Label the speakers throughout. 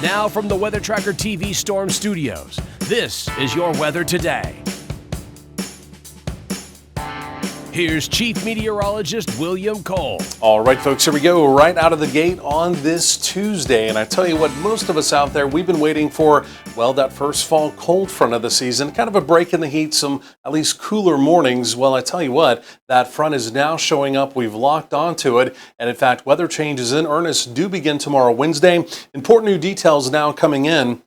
Speaker 1: Now from the Weather Tracker TV Storm Studios, this is your weather today. Here's Chief Meteorologist William Cole.
Speaker 2: All right, folks, here we go. Right out of the gate on this Tuesday. And I tell you what, most of us out there, we've been waiting for, well, that first fall cold front of the season. Kind of a break in the heat, some at least cooler mornings. Well, I tell you what, that front is now showing up. We've locked onto it. And in fact, weather changes in earnest do begin tomorrow, Wednesday. Important new details now coming in.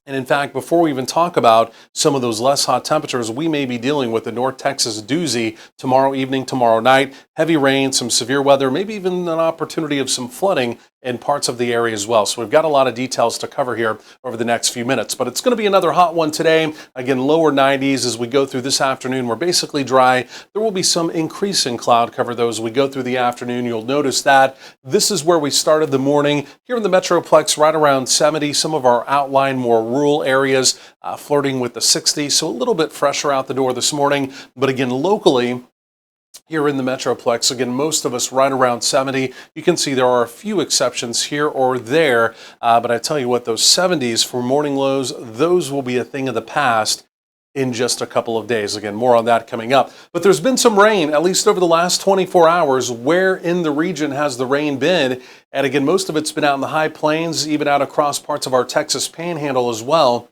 Speaker 2: And in fact, before we even talk about some of those less hot temperatures, we may be dealing with the North Texas doozy tomorrow evening, tomorrow night. Heavy rain, some severe weather, maybe even an opportunity of some flooding in parts of the area as well. So we've got a lot of details to cover here over the next few minutes. But it's going to be another hot one today. Again, lower 90s as we go through this afternoon. We're basically dry. There will be some increase in cloud cover, though, as we go through the afternoon. You'll notice that this is where we started the morning. Here in the Metroplex, right around 70. Some of our outlying, more rural areas flirting with the 60s. So a little bit fresher out the door this morning. But again, locally, here in the Metroplex, again, most of us right around 70. You can see there are a few exceptions here or there, but I tell you what, those 70s for morning lows, those will be a thing of the past in just a couple of days. Again, more on that coming up. But there's been some rain, at least over the last 24 hours. Where in the region has the rain been? And again, most of it's been out in the high plains, even out across parts of our Texas panhandle as well.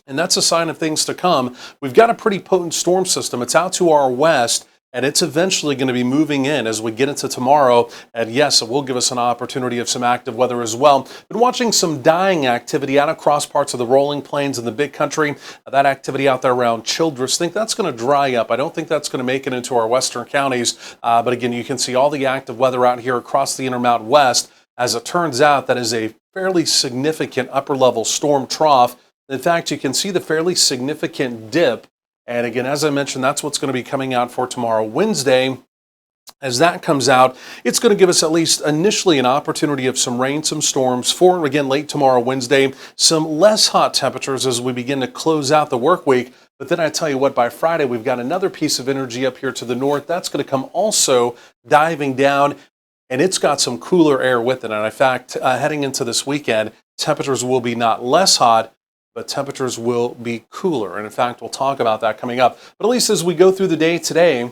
Speaker 2: And that's a sign of things to come. We've got a pretty potent storm system. It's out to our west, and it's eventually going to be moving in as we get into tomorrow. And yes, it will give us an opportunity of some active weather as well. Been watching some dying activity out across parts of the rolling plains in the big country. That activity out there around Childress, think that's going to dry up. I don't think that's going to make it into our western counties. But again, you can see all the active weather out here across the Intermountain West. As it turns out, that is a fairly significant upper level storm trough. In fact, you can see the fairly significant dip. And again, as I mentioned, that's what's going to be coming out for tomorrow, Wednesday. As that comes out, it's going to give us at least initially an opportunity of some rain, some storms for, again, late tomorrow, Wednesday, some less hot temperatures as we begin to close out the work week. But then I tell you what, by Friday, we've got another piece of energy up here to the north. That's going to come also diving down, and it's got some cooler air with it. And in fact, heading into this weekend, temperatures will be not less hot, but temperatures will be cooler. And in fact, we'll talk about that coming up. But at least as we go through the day today,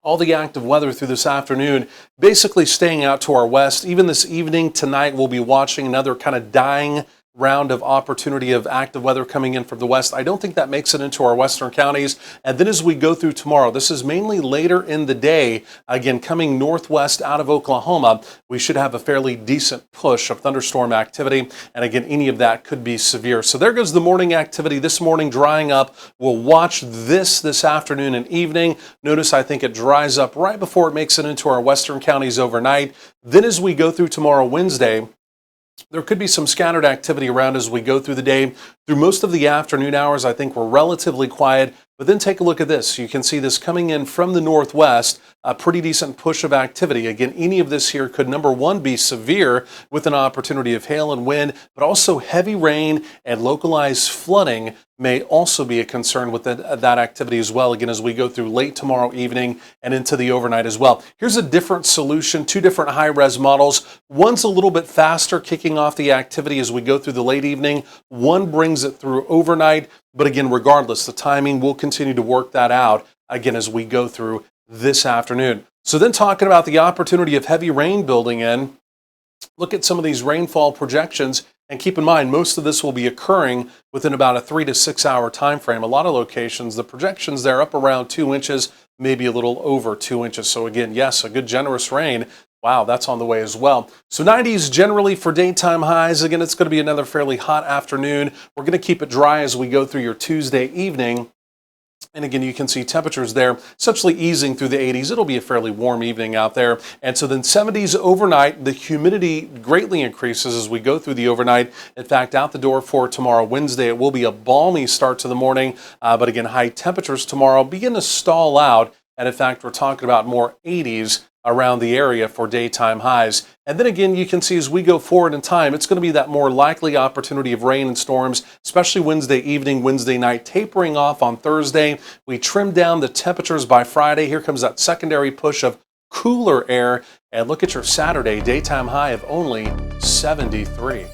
Speaker 2: all the active weather through this afternoon, basically staying out to our west. Even this evening, tonight, we'll be watching another kind of dying round of opportunity of active weather coming in from the west. I don't think that makes it into our western counties. And then as we go through tomorrow, this is mainly later in the day, again, coming northwest out of Oklahoma, we should have a fairly decent push of thunderstorm activity. And again, any of that could be severe. So there goes the morning activity this morning drying up. We'll watch this afternoon and evening. Notice I think it dries up right before it makes it into our western counties overnight. Then as we go through tomorrow, Wednesday, there could be some scattered activity around as we go through the day. Through most of the afternoon hours, I think we're relatively quiet. But then take a look at this. You can see this coming in from the northwest, a pretty decent push of activity. Again, any of this here could, number one, be severe with an opportunity of hail and wind, but also heavy rain and localized flooding may also be a concern with that activity as well, again, as we go through late tomorrow evening and into the overnight as well. Here's a different solution, two different high-res models. One's a little bit faster, kicking off the activity as we go through the late evening. One brings it through overnight. But again, regardless, the timing, we'll continue to work that out, again, as we go through this afternoon. So then talking about the opportunity of heavy rain building in, look at some of these rainfall projections. And keep in mind, most of this will be occurring within about a 3 to 6 hour time frame. A lot of locations, the projections there up around 2 inches, maybe a little over 2 inches. So again, yes, a good generous rain. Wow, that's on the way as well. So 90s generally for daytime highs. Again, it's going to be another fairly hot afternoon. We're going to keep it dry as we go through your Tuesday evening. And again, you can see temperatures there essentially easing through the 80s. It'll be a fairly warm evening out there. And so then 70s overnight, the humidity greatly increases as we go through the overnight. In fact, out the door for tomorrow, Wednesday, it will be a balmy start to the morning. But again, high temperatures tomorrow begin to stall out. And in fact, we're talking about more 80s around the area for daytime highs. And then again, you can see as we go forward in time, it's going to be that more likely opportunity of rain and storms, especially Wednesday evening, Wednesday night, tapering off on Thursday. We trim down the temperatures by Friday. Here comes that secondary push of cooler air. And look at your Saturday daytime high of only 73.